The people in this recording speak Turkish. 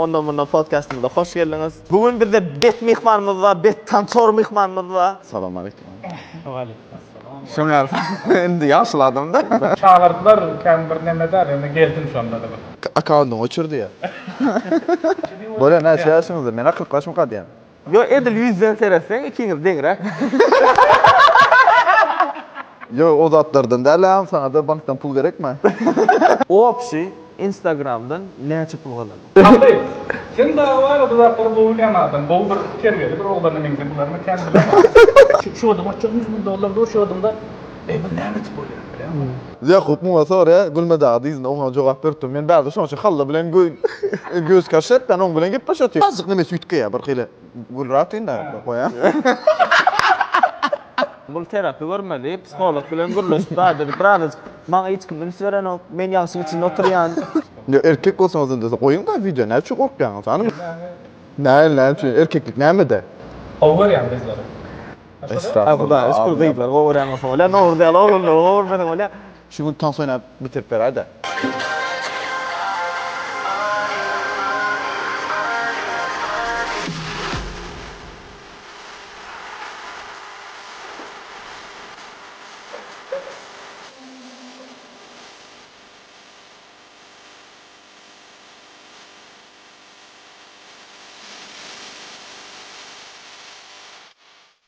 ondan bundan podcastımıza hoş geldiniz. Bugün bizde bet mihmanımız var, bet tançor mihmanımız var. Salam aleyküm. Şoňar endi ýaşladım da. Çağırdılar, kendi bir neme der, yani geldim sonunda da. Akawuntyny öçürdi ya. Böyle ne şeýasynızda men akıl kaçmy kadýan. Yo edil yüzden seresen ikiniz deňre. Yo o zatlardan däl, sana da bankdan pul gerekmi? O opşi Instagram'dan näçe pul galan? Abi, sen daha var o da boğulamadın. Boğul bir terbiye, bir oğlanın mengzi bunlarını kendi bilemez. Şu adam açacak $100.000 şu adamda. Bu näme boýar bilen? Yakup muňa sonra gülmedi adyzna oňa jogap berdim. Men bäde şoňça halla bilen göz kaşet, ben oň bilen gepleşýär. Azık nemesi ütkeýär bir hyle gül ratynda goýa. Bul terapi görmeli, psikolog bilen gürleşip bäde bir biraz maňa hiç kim söýren o men ýagşyň içinde oturýan. Ya erkek bolsaňyz ende goýuň da video näçe gorkýaňyz hanymy? Näçe erkeklik nämede? Over yani bizlere. Abla, eşkur diýipler, gowran falan. Nor diýal, oğlum, gowran falan. Şu gün tan soýnap bitirip beradi.